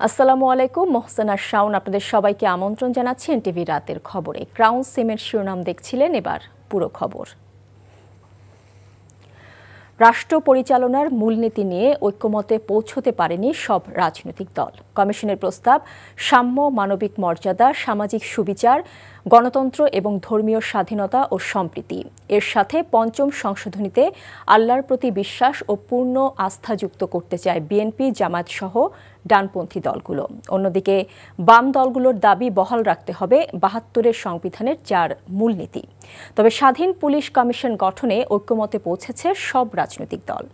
আসসালামু আলাইকুম, মোহসেনা শাওন আপনাদের সবাইকে আমন্ত্রণ জানাচ্ছি এনটিভি রাতের খবরে। ক্রাউন সিমের শিরোনাম দেখছিলেন, এবার পুরো খবর। রাষ্ট্র পরিচালনার মূলনীতি নিয়ে ঐক্যমতে পৌঁছতে পারেনি সব রাজনৈতিক দল। কমিশনের প্রস্তাব সাম্য, মানবিক মর্যাদা, সামাজিক সুবিচার, গণতন্ত্র এবং ধর্মীয় স্বাধীনতা ও সম্প্রীতি, এর সাথে পঞ্চম সংশোধনীতে আল্লাহর প্রতি বিশ্বাস ও পূর্ণ আস্থা যুক্ত করতে চায় বিএনপি, জামায়াত সহ ডানপন্থী দলগুলো। অন্যদিকে বাম দলগুলোর দাবি বহাল রাখতে হবে ৭২-এর সংবিধানের ৪ মূলনীতি। তবে স্বাধীন পুলিশ কমিশন গঠনে ঐক্যমতে পৌঁছেছে সব রাজনৈতিক দল।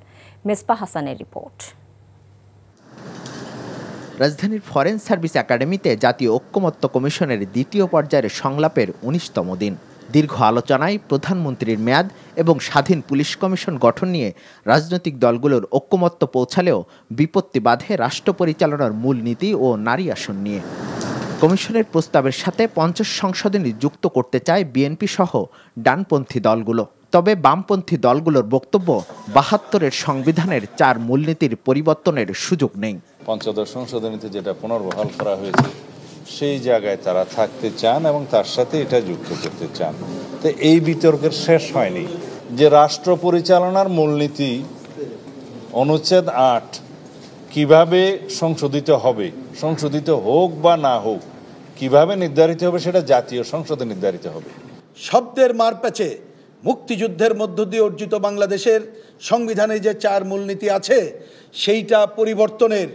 মেসবাহ হাসানের রিপোর্ট। রাজধানীর ফরেন সার্ভিস একাডেমিতে জাতীয় ঐক্যমত্য কমিশনের দ্বিতীয় পর্যায়ের সংলাপের ১৯তম দিন। দীর্ঘ আলোচনায় প্রধানমন্ত্রীর মেয়াদ এবং স্বাধীন পুলিশ কমিশন গঠন নিয়ে রাজনৈতিক দলগুলোর ঐক্যমত্য পৌঁছালেও বিপত্তি বাধে রাষ্ট্র পরিচালনার মূলনীতি ও নারী আসন নিয়ে। কমিশনের প্রস্তাবের সাথে ৫০ সংশোধনী যুক্ত করতে চায় বিএনপি সহ ডানপন্থী দলগুলো। তবে বামপন্থী দলগুলোর বক্তব্য ৭২-এর সংবিধানের ৪ মূলনীতির পরিবর্তনের সুযোগ নেই। পঞ্চদশ সংশোধনীতে যেটা পুনর্বহাল করা হয়েছে সেই জায়গায় তারা থাকতে চান এবং তার সাথে এটা যুক্ত করতে চান। তো এই বিতর্কের শেষ হয়নি যে রাষ্ট্র পরিচালনার মূলনীতি অনুচ্ছেদ ৮ কিভাবে সংশোধিত হবে, সংশোধিত হোক বা না হোক, কিভাবে নির্ধারিত হবে সেটা জাতীয় সংসদে নির্ধারিত হবে। শব্দের মারপ্যাচে মুক্তিযুদ্ধের মধ্য দিয়ে অর্জিত বাংলাদেশের সংবিধানে যে ৪ মূলনীতি আছে সেইটা পরিবর্তনের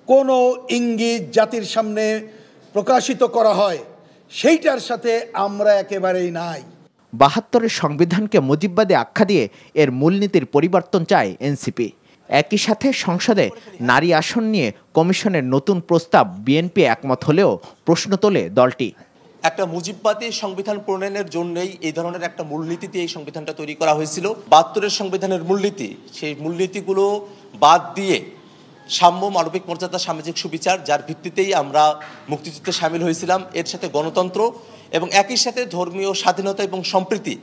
কোনো ইঙ্গিত জাতির সামনে প্রকাশিত করা হয় সেইটার সাথে আমরা একেবারেই নাই। ৭২-এর সংবিধানকে মুজিববাদী আখ্যা দিয়ে এর মূলনীতির পরিবর্তন চায় এনসিপি। একই সাথে সংসদে নারী আসন নিয়ে কমিশনের নতুন প্রস্তাব বিএনপি একমত হলেও প্রশ্ন তোলে দলটি। একটা মুজিববাদী সংবিধান প্রণয়নের জন্যই এই ধরনের একটা মূলনীতি দিয়ে এই সংবিধানটা তৈরি করা হয়েছিল। ৭২-এর সংবিধানের মূলনীতি, সেই মূলনীতিগুলো বাদ দিয়ে সাম্য, মানবিক মর্যাদা, সামাজিক সুবিচার, যার ভিত্তিতেই আমরা মুক্তিযুদ্ধে সামিল হয়েছিলাম, এর সাথে গণতন্ত্র এবং একই সাথে ধর্মীয় স্বাধীনতা এবং সম্প্রীতি,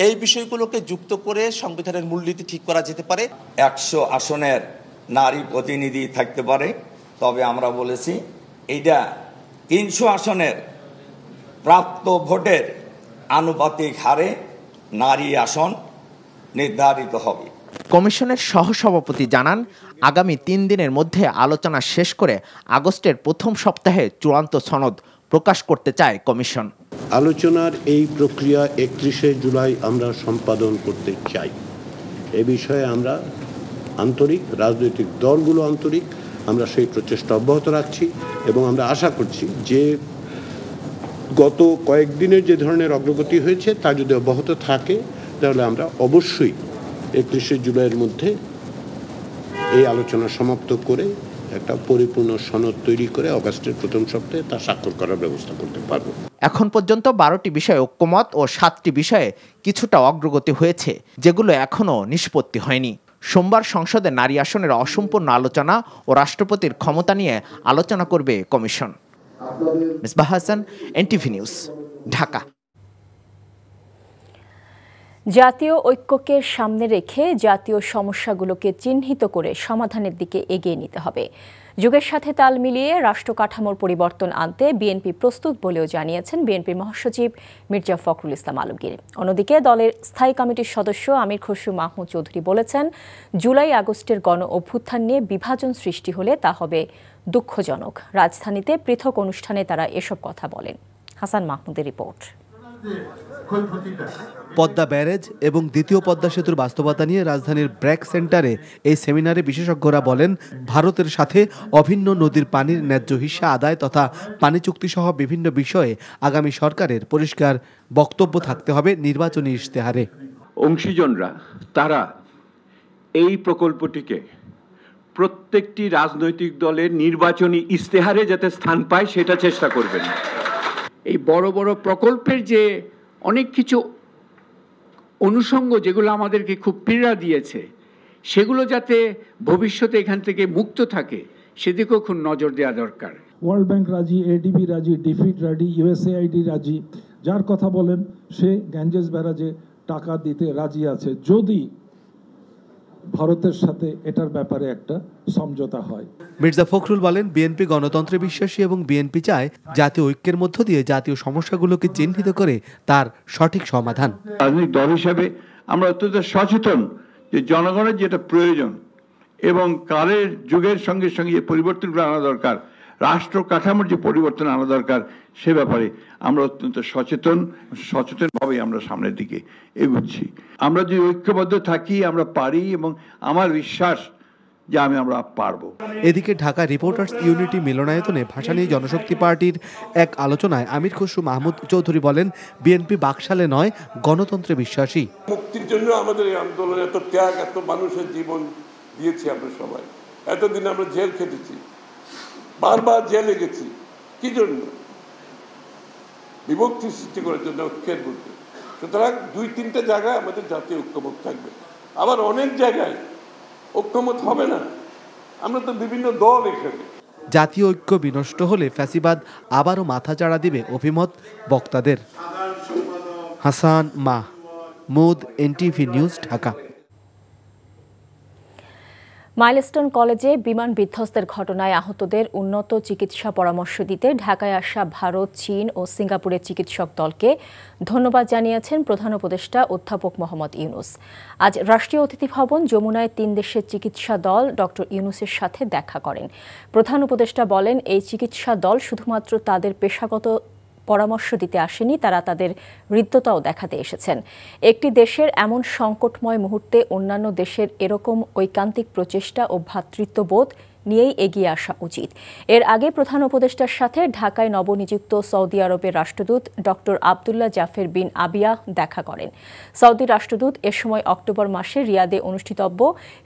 এই বিষয়গুলোকে যুক্ত করে সংবিধানের মূলনীতি ঠিক করা যেতে পারে। ১০০ আসনের নারী প্রতিনিধি থাকতে পারে, তবে আমরা বলেছি এইটা ৩০০ আসনের প্রাপ্ত ভোটের আনুপাতিক হারে নারী আসন নির্ধারিত হবে। কমিশনের সহসভাপতি জানান, আগামী ৩ দিনের মধ্যে আলোচনা শেষ করে আগস্টের প্রথম সপ্তাহে চূড়ান্ত সনদ প্রকাশ করতে চায় কমিশন। আলোচনার এই প্রক্রিয়া ৩১শে জুলাই আমরা সম্পাদন করতে চাই। এ বিষয়ে আমরা আন্তরিক, রাজনৈতিক দলগুলো আন্তরিক, আমরা সেই প্রচেষ্টা অব্যাহত রাখছি এবং আমরা আশা করছি যে গত কয়েকদিনের যে ধরনের অগ্রগতি হয়েছে তা যদি অব্যাহত থাকে তাহলে আমরা অবশ্যই ৩১শে জুলাইয়ের মধ্যে এই আলোচনা সমাপ্ত করে একটা পরিপূর্ণ সনদ তৈরি করে আগস্টের প্রথম সপ্তাহে তা স্বাক্ষর করার ব্যবস্থা করতে পারব। এখন পর্যন্ত ১২টি বিষয়ে ঐক্যমত ও 7টি বিষয়ে কিছুটা অগ্রগতি হয়েছে, যেগুলো এখনও নিষ্পত্তি হয়নি। সোমবার সংসদে নারী আসনের অসম্পূর্ণ আলোচনা ও রাষ্ট্রপতির ক্ষমতা নিয়ে আলোচনা করবে commission. Mesbah Hasan, NTV news, Dhaka. জাতীয় ঐক্যকে সামনে রেখে জাতীয় সমস্যাগুলোকে চিহ্নিত করে সমাধানের দিকে এগিয়ে নিতে হবে। যুগের সাথে তাল মিলিয়ে রাষ্ট্র কাঠামোর পরিবর্তন আনতে বিএনপি প্রস্তুত বলেও জানিয়েছেন বিএনপির মহাসচিব মির্জা ফখরুল ইসলাম আলমগীর। অন্যদিকে দলের স্থায়ী কমিটির সদস্য আমির খসরু মাহমুদ চৌধুরী বলেছেন, জুলাই আগস্টের গণ অভ্যুত্থান নিয়ে বিভাজন সৃষ্টি হলে তা হবে দুঃখজনক। রাজধানীতে পৃথক অনুষ্ঠানে তারা এসব কথা বলেন। হাসান মাহমুদের রিপোর্ট। পদ্মা ব্যারেজ এবং দ্বিতীয় পদ্মা সেতুর বাস্তবতা নিয়ে রাজধানীর ব্র্যাক সেন্টারে এই সেমিনারে বিশেষজ্ঞরা বলেন, ভারতের সাথে অভিন্ন নদীর পানির ন্যায্য হিস্সা আদায় তথা পানি চুক্তি সহ বিভিন্ন বিষয়ে আগামী সরকারের পরিষ্কার বক্তব্য থাকতে হবে নির্বাচনী ইশতেহারে। অংশীজনরা তারা এই প্রকল্পটিকে প্রত্যেকটি রাজনৈতিক দলের নির্বাচনী ইশতেহারে যাতে স্থান পায় সেটা চেষ্টা করবেন। এই বড় বড় প্রকল্পের যে অনেক কিছু অনুষঙ্গ যেগুলো আমাদেরকে খুব পীড়া দিয়েছে, সেগুলো যাতে ভবিষ্যতে এখান থেকে মুক্ত থাকে সেদিকেও খুব নজর দেওয়া দরকার। ওয়ার্ল্ড ব্যাংক রাজি, এডিবি রাজি, ডিফিড রাজি, ইউএসএআইডি রাজি, যার কথা বলেন সে গ্যাঞ্জেস ব্যারাজে টাকা দিতে রাজি আছে যদি ভারতের সাথে এটার ব্যাপারে একটা সমঝোতা হয়। মির্জা ফখরুল বলেন, বিএনপি গণতন্ত্রে বিশ্বাসী এবং বিএনপি চায় জাতীয় ঐক্যের মধ্য দিয়ে জাতীয় সমস্যাগুলোকে চিহ্নিত করে তার সঠিক সমাধান। রাজনৈতিক দল হিসাবে আমরা অত্যন্ত সচেতন যে জনগণের যেটা প্রয়োজন এবং কালের যুগের সঙ্গে সঙ্গে যে পরিবর্তনগুলো আনা দরকার, রাষ্ট্র কাঠামোর যে পরিবর্তন আনা দরকার, সে ব্যাপারে আমরা অত্যন্ত সচেতনভাবে আমরা সামনের দিকে এগুচ্ছি। আমরা যদি ঐক্যবদ্ধ থাকি আমরা পারি, এবং আমার বিশ্বাস যে আমরা পারবো। এদিকে ঢাকা রিপোর্টার্স ইউনিটি মিলনায়তনে ভাসানী জনশক্তি পার্টির এক আলোচনায় আমির খসরু মাহমুদ চৌধুরী বলেন, বিএনপি বাকশালে নয়, গণতন্ত্রে বিশ্বাসী। মুক্তির জন্য আমাদের এই আন্দোলন, এত ত্যাগ, এত মানুষের জীবন দিয়েছি আমরা সবাই। এতদিন আমরা জেল খেটেছি, বারবার জেলে গেছি। কি জন্য? বিভক্তি সৃষ্টি করার জন্য, ঐক্যের মধ্যে। সুতরাং 2-3টা জায়গায় আমাদের জাতীয় ঐক্যমত থাকবে, আবার অনেক জায়গায় ঐক্যমত হবে না। আমরা তো বিভিন্ন দল এখানে। জাতীয় ঐক্য বিনষ্ট হলে ফ্যাসিবাদ আবারও মাথাচাড়া দিবে অভিমত বক্তাদের। হাসান মাহমুদ, এনটিভি নিউজ, ঢাকা। মাইলস্টোন কলেজে বিমান বিধ্বস্তের ঘটনায় আহতদের উন্নত চিকিৎসা পরামর্শ দিতে ঢাকায় আসা ভারত, চীন ও সিঙ্গাপুরের চিকিৎসক দলকে ধন্যবাদ জানিয়েছেন প্রধান উপদেষ্টা অধ্যাপক মোহাম্মদ ইউনূস। আজ রাষ্ট্রীয় অতিথি ভবন যমুনায় 3 দেশের চিকিৎসা দল ডক্টর ইউনূসের সাথে দেখা করেন। প্রধান উপদেষ্টা বলেন, এই চিকিৎসা দল শুধুমাত্র তাদের পেশাগত পরামর্শ দিতে আসেনি, তারা তাদের হৃদ্যতাও দেখাতে এসেছেন। একটি দেশের এমন সংকটময় মুহূর্তে অন্যান্য দেশের এরকম ঐকান্তিক প্রচেষ্টা ও ভ্রাতৃত্ববোধ নিয়েই এগিয়ে আসা উচিত। এর আগে প্রধান উপদেষ্টার সাথে ঢাকায় নবনিযুক্ত সৌদি আরবের রাষ্ট্রদূত ডক্টর আবদুল্লাহ জাফের বিন আবিয়া দেখা করেন। সৌদি রাষ্ট্রদূত এ সময় অক্টোবর মাসে রিয়াদে অনুষ্ঠিতব্য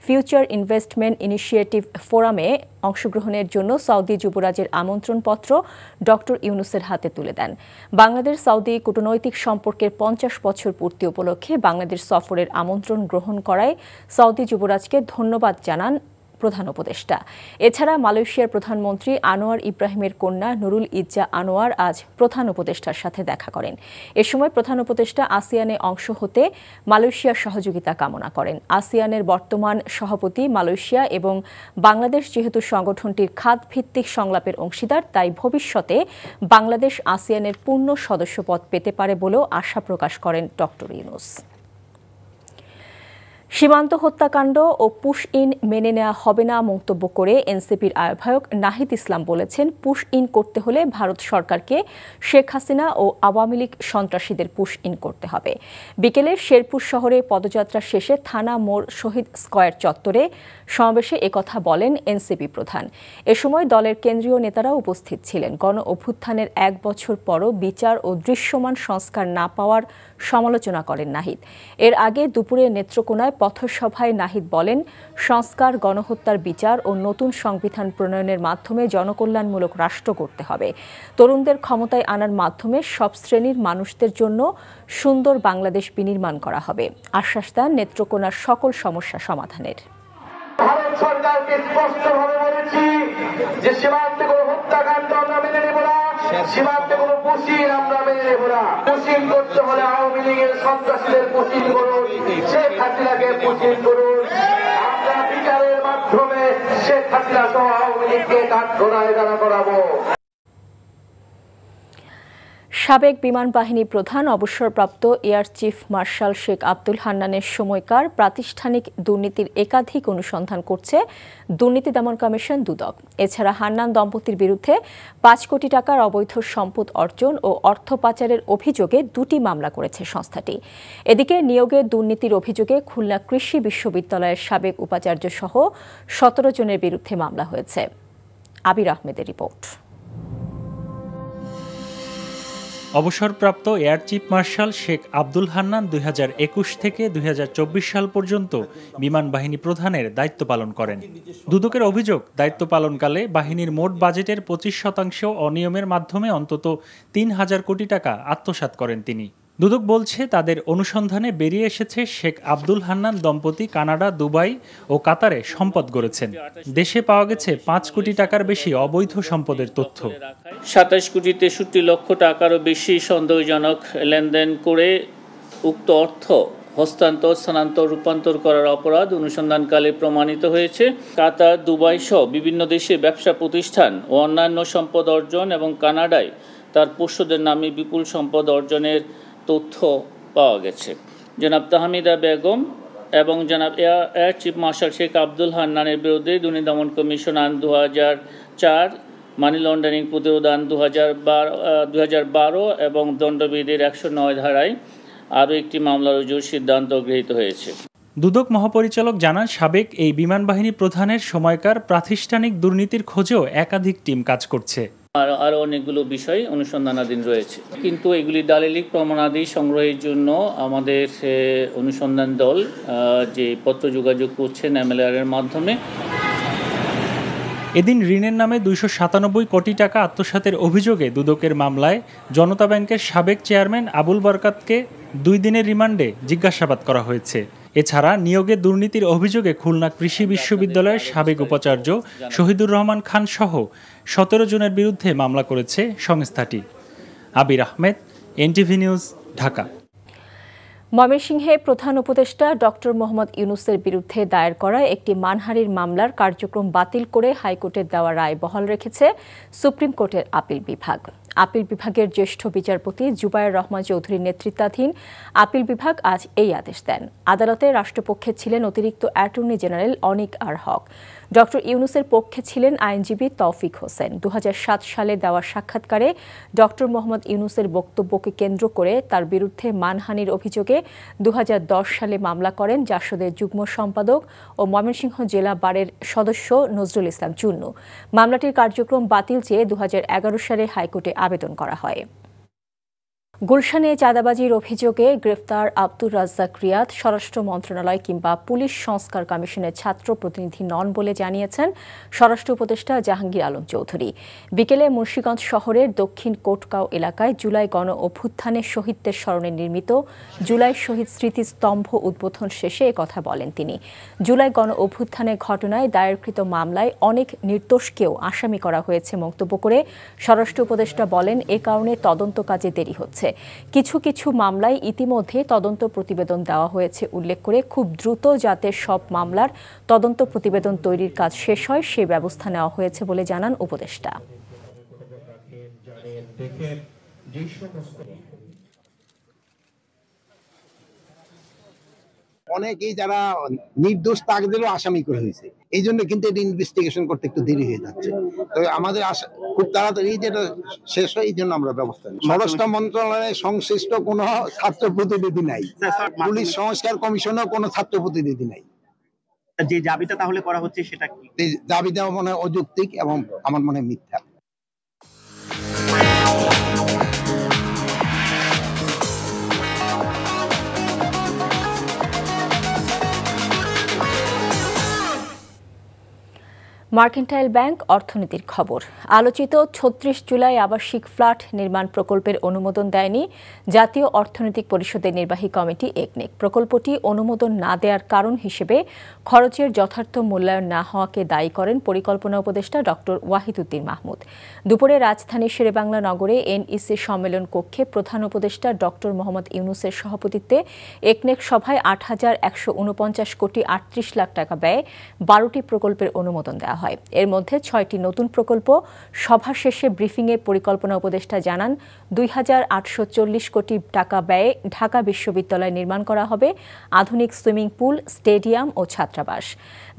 ফিউচার ইনভেস্টমেন্ট ইনিশিয়েটিভ ফোরামে অংশগ্রহণের জন্য সৌদি যুবরাজের আমন্ত্রণপত্র ডক্টর ইউনূসের হাতে তুলে দেন। বাংলাদেশ সৌদি কূটনৈতিক সম্পর্কের 50 বছর পূর্তি উপলক্ষে বাংলাদেশ সফরের আমন্ত্রণ গ্রহণ করায় সৌদি যুবরাজকে ধন্যবাদ জানান প্রধান উপদেষ্টা। এছাড়া মালয়েশিয়ার প্রধানমন্ত্রী আনোয়ার ইব্রাহিমের কন্যা নুরুল ইজ্জা আনোয়ার আজ প্রধান উপদেষ্টার সাথে দেখা করেন। এ সময় প্রধান উপদেষ্টা আসিয়ানে অংশ হতে মালয়েশিয়ার সহযোগিতা কামনা করেন। আসিয়ানের বর্তমান সভাপতি মালয়েশিয়া এবং বাংলাদেশ যেহেতু সংগঠনটির খাতভিত্তিক সংলাপের অংশীদার, তাই ভবিষ্যতে বাংলাদেশ আসিয়ানের পূর্ণ সদস্যপদ পেতে পারে বলেও আশা প্রকাশ করেন ডক্টর ইউনূস। সীমান্ত হত্যাকাণ্ড ও পুশ ইন মেনে নেওয়া হবে না মন্তব্য করে এনসিপির আহ্বায়ক নাহিদ ইসলাম বলেছেন, পুশ ইন করতে হলে ভারত সরকারকে শেখ হাসিনা ও আওয়ামী লীগ সন্ত্রাসীদের পুশ ইন করতে হবে। বিকেলে শেরপুর শহরে পদযাত্রা শেষে থানা মোড় শহীদ স্কয়ার চত্বরে সমাবেশে একথা বলেন এনসিপি প্রধান। এ সময় দলের কেন্দ্রীয় নেতারা উপস্থিত ছিলেন। গণ অভ্যুত্থানের 1 বছর পরও বিচার ও দৃশ্যমান সংস্কার না পাওয়ার সমালোচনা করেন নাহিদ। এর আগে দুপুরে নেত্রকোনায় পথসভায় নাহিদ বলেন, সংস্কার, গণহত্যার বিচার ও নতুন সংবিধান প্রণয়নের মাধ্যমে জনকল্যাণমূলক রাষ্ট্র করতে হবে। তরুণদের ক্ষমতায় আনার মাধ্যমে সব শ্রেণীর মানুষদের জন্য সুন্দর বাংলাদেশ বিনির্মাণ করা হবে। আশ্বাস দেন নেত্রকোনার সকল সমস্যা সমাধানের। ভারত সরকারকে স্পষ্টভাবে বলেছি যে সীমান্তে কোনো হত্যাকাণ্ড আমরা মেনে নেব না, সীমান্তে কোনো পুশিং আমরা মেনে নেব না। পুশিং করতে হলে আওয়ামী লীগের সন্ত্রাসীদের পুশিং করুন, শেখ হাসিনাকে পুশিং করুন। আমরা বিচারের মাধ্যমে শেখ হাসিনা সহ আওয়ামী লীগকে কাঠগড়ায় দাঁড়া করাবো। সাবেক বিমান বাহিনী প্রধান অবসরপ্রাপ্ত air chief marshal Sheikh Abdul হান্নানের সময়কার প্রাতিষ্ঠানিক দুর্নীতির একাধিক অনুসন্ধান করছে দুর্নীতি দমন কমিশন দুদক। এছাড়া হান্নান দম্পতির বিরুদ্ধে 5 কোটি টাকার অবৈধ সম্পদ অর্জন ও অর্থ পাচারের অভিযোগে 2টি মামলা করেছে সংস্থাটি। এদিকে নিয়োগে দুর্নীতির অভিযোগে খুলনা কৃষি বিশ্ববিদ্যালয়ের সাবেক উপাচার্য সহ 17 জনের বিরুদ্ধে মামলা হয়েছে। আবির আহমেদের রিপোর্ট। অবসরপ্রাপ্ত air chief marshal Sheikh Abdul Hannan 2021 থেকে 2024 সাল পর্যন্ত বিমান বাহিনী প্রধানের দায়িত্ব পালন করেন। দুদকের অভিযোগ, দায়িত্ব পালনকালে বাহিনীর মোট বাজেটের 25% অনিয়মের মাধ্যমে অন্তত 3000 কোটি টাকা আত্মসাৎ করেন তিনি। দুদক বলছে, তাদের অনুসন্ধানে বেরিয়ে এসেছে শেখ আব্দুল হান্নান দম্পতি কানাডা, দুবাই ও কাতারে সম্পদ গড়েছেন। দেশে পাওয়া গেছে 5 কোটি টাকার বেশি অবৈধ সম্পদের তথ্য। 27 কোটি 63 লক্ষ টাকারও বেশি সন্দেহজনক লেনদেন করে উক্ত অর্থ হস্তান্তর, স্থানান্তর, রূপান্তর করার অপরাধ অনুসন্ধানকালে প্রমাণিত হয়েছে। কাতার, দুবাই সহ বিভিন্ন দেশে ব্যবসা প্রতিষ্ঠান ও অন্যান্য সম্পদ অর্জন এবং কানাডায় তার পোষ্যদের নামে বিপুল সম্পদ অর্জনের তথ্য পাওয়া গেছে। জনাব তাহমিদা বেগম এবং জনাব air chief marshal Sheikh Abdul হান্নানের বিরুদ্ধে দুর্নীতি দমন কমিশন আইন 2004, মানি লন্ডারিং প্রতিরোধ আইন 2012 এবং দণ্ডবিধির 109 ধারায় আরও একটি মামলা রুজুর সিদ্ধান্ত গৃহীত হয়েছে। দুদক মহাপরিচালক জানান, সাবেক এই বিমান বাহিনী প্রধানের সময়কার প্রাতিষ্ঠানিক দুর্নীতির খোঁজেও একাধিক টিম কাজ করছে। আরও অনেকগুলো বিষয় অনুসন্ধানাধীন রয়েছে, কিন্তু এগুলি দালিলিক প্রমাণাদি সংগ্রহের জন্য আমাদের অনুসন্ধান দল যে পত্র যোগাযোগ করছেন MLR এর মাধ্যমে। এদিন ঋণের নামে 297 কোটি টাকা আত্মসাতের অভিযোগে দুদকের মামলায় জনতা ব্যাংকের সাবেক চেয়ারম্যান আবুল বরকাতকে 2 দিনের রিমান্ডে জিজ্ঞাসাবাদ করা হয়েছে। এছাড়া নিয়োগে দুর্নীতির অভিযোগে খুলনা কৃষি বিশ্ববিদ্যালয়ের সাবেক উপাচার্য শহীদুর রহমান খান সহ 17 জনের বিরুদ্ধে মামলা করেছে সংস্থাটি। আবির আহমেদ, NTV নিউজ, ঢাকা। ময়মনসিংহে প্রধান উপদেষ্টা ডক্টর মোহাম্মদ ইউনূসের বিরুদ্ধে দায়ের করা একটি মানহানির মামলার কার্যক্রম বাতিল করে হাইকোর্টের দেওয়া রায় বহাল রেখেছে সুপ্রিম কোর্টের আপিল বিভাগ। আপিল বিভাগের জ্যেষ্ঠ বিচারপতি জুবায়ের রহমান চৌধুরীর নেতৃত্বাধীন আপিল বিভাগ আজ এই আদেশ দেন। আদালতে রাষ্ট্রপক্ষে ছিলেন অতিরিক্ত অ্যাটর্নি জেনারেল অনিক আর হক। ডক্টর ইউনূসের পক্ষে ছিলেন আইনজীবী তৌফিক হোসেন। 2007 সালে দেওয়া সাক্ষাৎকারে ডক্টর মোহাম্মদ ইউনূসের বক্তব্যকে কেন্দ্র করে তার বিরুদ্ধে মানহানির অভিযোগে 2010 সালে মামলা করেন জাসদের যুগ্ম সম্পাদক ও ময়মনসিংহ জেলা বারের সদস্য নজরুল ইসলাম চুন্নু। মামলাটির কার্যক্রম বাতিল চেয়ে 2011 সালে হাইকোর্টে আবেদন করা হয়। গুলশানে চাঁদাবাজির অভিযোগে গ্রেফতার আব্দুর রাজ্জাক রিয়াদ স্বরাষ্ট্র মন্ত্রণালয় কিংবা পুলিশ সংস্কার কমিশনের ছাত্র প্রতিনিধি নন বলে জানিয়েছেন স্বরাষ্ট্র উপদেষ্টা জাহাঙ্গীর আলম চৌধুরী। বিকেলে মুন্সিগঞ্জ শহরের দক্ষিণ কোটগাঁও এলাকায় জুলাই গণ অভ্যুত্থানে শহীদদের স্মরণে নির্মিত জুলাই শহীদ স্মৃতিস্তম্ভ উদ্বোধন শেষে একথা বলেন তিনি। জুলাই গণ অভ্যুত্থানের ঘটনায় দায়েরকৃত মামলায় অনেক নির্দোষকেও আসামি করা হয়েছে মন্তব্য করে স্বরাষ্ট্র উপদেষ্টা বলেন, এ কারণে তদন্ত কাজে দেরি হচ্ছে। কিছু কিছু মামলায় ইতিমধ্যে তদন্ত প্রতিবেদন দেওয়া হয়েছে উল্লেখ করে খুব দ্রুত যাতে সব মামলার তদন্ত প্রতিবেদন তৈরির কাজ শেষ হয় সে ব্যবস্থা নেওয়া হয়েছে বলে জানান উপদেষ্টা। অনেকেই যারা নির্দোষ তাদেরও আসামি করে হয়েছে, এই জন্য কিন্তু এটা ইনভেস্টিগেশন করতে একটু দেরি হয়ে যাচ্ছে। তবে আমাদের খুব তাড়াতাড়ি যেটা শেষ হয় এই জন্য আমরা ব্যবস্থা নিই। স্বরাষ্ট্র মন্ত্রণালয়ে সংশ্লিষ্ট কোনো ছাত্র প্রতিনিধি নাই, পুলিশ সংস্কার কমিশনেও কোনো ছাত্র প্রতিনিধি নাই। যে দাবিটা তাহলে করা হচ্ছে সেটা কি? এই দাবিটা মনে হয় অযৌক্তিক এবং আমার মনে হয় মিথ্যা। মার্কেন্টাইল ব্যাংক অর্থনীতির খবর। আলোচিত 36 জুলাই আবাসিক ফ্ল্যাট নির্মাণ প্রকল্পের অনুমোদন দেয়নি জাতীয় অর্থনৈতিক পরিষদের নির্বাহী কমিটি একনেক। প্রকল্পটি অনুমোদন না দেওয়ার কারণ হিসেবে খরচের যথার্থ মূল্যায়ন না হওয়াকে দায়ী করেন পরিকল্পনা উপদেষ্টা ডক্টর ওয়াহিদুদ্দিন মাহমুদ। দুপুরে রাজধানীর শেরেবাংলা নগরে NEC সম্মেলন কক্ষে প্রধান উপদেষ্টা ডক্টর মোহাম্মদ ইউনূসের সভাপতিত্বে একনেক সভায় 8,149 কোটি 38 লাখ টাকা ব্যয়ে 12টি প্রকল্পের অনুমোদন দেওয়া হয়। এর মধ্যে 6টি নতুন প্রকল্প। সভা শেষে ব্রিফিংয়ে পরিকল্পনা উপদেষ্টা জানান 2,840 কোটি টাকা ব্যয়ে ঢাকা বিশ্ববিদ্যালয় নির্মাণ করা হবে আধুনিক সুইমিং পুল, স্টেডিয়াম ও ছাত্রাবাস।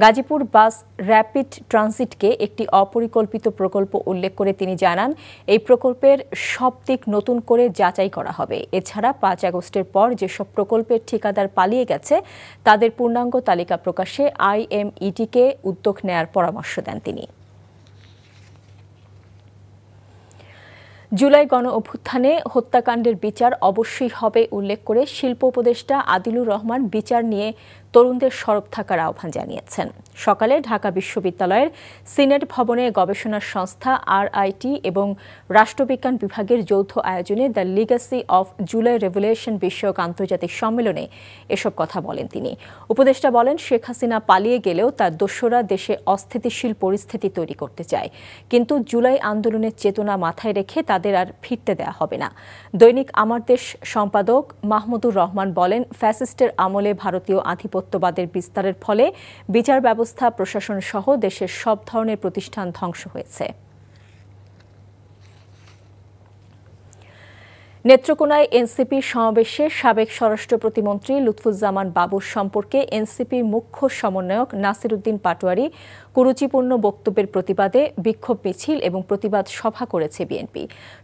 গাজীপুর বাস র্যাপিড ট্রানজিটকে একটি অপরিকল্পিত প্রকল্প উল্লেখ করে তিনি জানান, এই প্রকল্পের সব দিক নতুন করে যাচাই করা হবে। এছাড়া 5 আগস্টের পর যেসব প্রকল্পের ঠিকাদার পালিয়ে গেছে তাদের পূর্ণাঙ্গ তালিকা প্রকাশে IMET-কে উদ্যোগ নেয়ার পরামর্শ দেন তিনি। জুলাই গণ অভ্যুত্থানে হত্যাকাণ্ডের বিচার অবশ্যই হবে উল্লেখ করে শিল্প উপদেষ্টা আদিলুর রহমান বিচার নিয়ে তরুণদের সরব থাকার আহ্বান জানিয়েছেন। সকালে ঢাকা বিশ্ববিদ্যালয়ের সিনেট ভবনে গবেষণা সংস্থা RIT এবং রাষ্ট্রবিজ্ঞান বিভাগের যৌথ আয়োজনে the Legacy of July revolution বিষয়ক আন্তর্জাতিক সম্মেলনে এসব কথা বলেন তিনি। উপদেষ্টা বলেন, শেখ হাসিনা পালিয়ে গেলেও তার দোসররা দেশে অস্থিতিশীল পরিস্থিতি তৈরি করতে চায়, কিন্তু জুলাই আন্দোলনের চেতনা মাথায় রেখে তাদের আর ফিরতে দেয়া হবে না। দৈনিক আমার দেশ সম্পাদক মাহমুদুর রহমান বলেন, ফ্যাসিস্টের আমলে ভারতীয় আধিপত্যবাদের বিস্তারের ফলে বিচার ব্যবস্থা, প্রশাসন সহ দেশের সব ধরনের প্রতিষ্ঠান ধ্বংস হয়েছে। নেত্রকোনায় এনসিপি সমাবেশে সাবেক স্বরাষ্ট্র প্রতিমন্ত্রী লুৎফুজ্জামান বাবুর সম্পর্কে এনসিপির মুখ্য সমন্বয়ক নাসির উদ্দিন পাটোয়ারি কুরুচিপূর্ণ বক্তব্যের প্রতিবাদে বিক্ষোভ মিছিল এবং প্রতিবাদ সভা করেছে বিএনপি।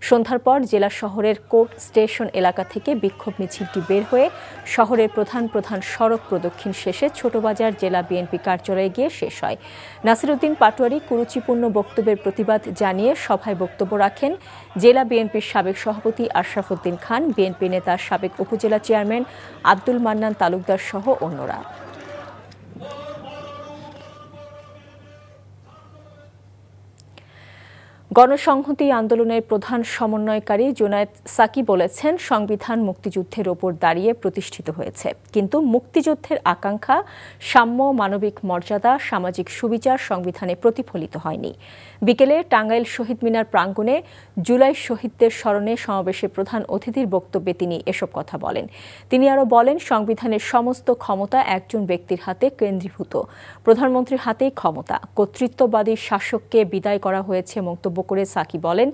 সন্ধ্যার পর জেলা শহরের কোর্ট স্টেশন এলাকা থেকে বিক্ষোভ মিছিলটি বের হয়ে শহরের প্রধান প্রধান সড়ক প্রদক্ষিণ শেষে ছোটবাজার জেলা বিএনপি কার্যালয়ে গিয়ে শেষ হয়। নাসির উদ্দিন পাটোয়ারি কুরুচিপূর্ণ বক্তব্যের প্রতিবাদ জানিয়ে সভায় বক্তব্য রাখেন জেলা বিএনপির সাবেক সভাপতি আশরাফ উদ্দিন খান, বিএনপি নেতা সাবেক উপজেলা চেয়ারম্যান আব্দুল মান্নান তালুকদার সহ অন্যরা। গণসংহতি আন্দোলনের প্রধান সমন্বয়কারী জুনায়েদ সাকি বলেছেন, সংবিধান মুক্তিযুদ্ধের ওপর দাঁড়িয়ে প্রতিষ্ঠিত হয়েছে, কিন্তু মুক্তিযুদ্ধের আকাঙ্ক্ষা, সাম্য, মানবিক মর্যাদা, সামাজিক সুবিচার সংবিধানে প্রতিফলিত হয়নি। বিকেলে টাঙ্গাইল শহীদ মিনার প্রাঙ্গণে জুলাই শহীদদের স্মরণে সমাবেশে প্রধান অতিথির বক্তব্যে তিনি এসব কথা বলেন। তিনি আরও বলেন, সংবিধানের সমস্ত ক্ষমতা একজন ব্যক্তির হাতে কেন্দ্রীভূত, প্রধানমন্ত্রীর হাতেই ক্ষমতা। কর্তৃত্ববাদী শাসককে বিদায় করা হয়েছে মন্তব্য করে সাকি বলেন,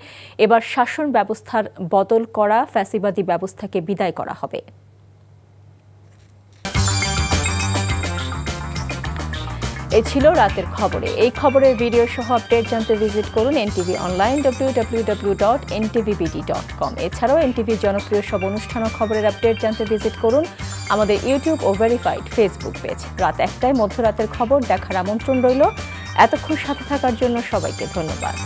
এবার শাসন ব্যবস্থার বদল করা, ফ্যাসিবাদী ব্যবস্থাকে বিদায় করা হবে। এই ছিল রাতের খবরে। এই খবরের ভিডিও সহ আপডেট জানতে ভিজিট করুন NTV অনলাইন www.ntvbd.com। এছাড়াও NTVর জনপ্রিয় সব অনুষ্ঠান ও খবরের আপডেট জানতে ভিজিট করুন আমাদের ইউটিউব ও ভেরিফাইড ফেসবুক পেজ। রাত 1টায় মধ্যরাতের খবর দেখার আমন্ত্রণ রইল। এতক্ষণ সাথে থাকার জন্য সবাইকে ধন্যবাদ।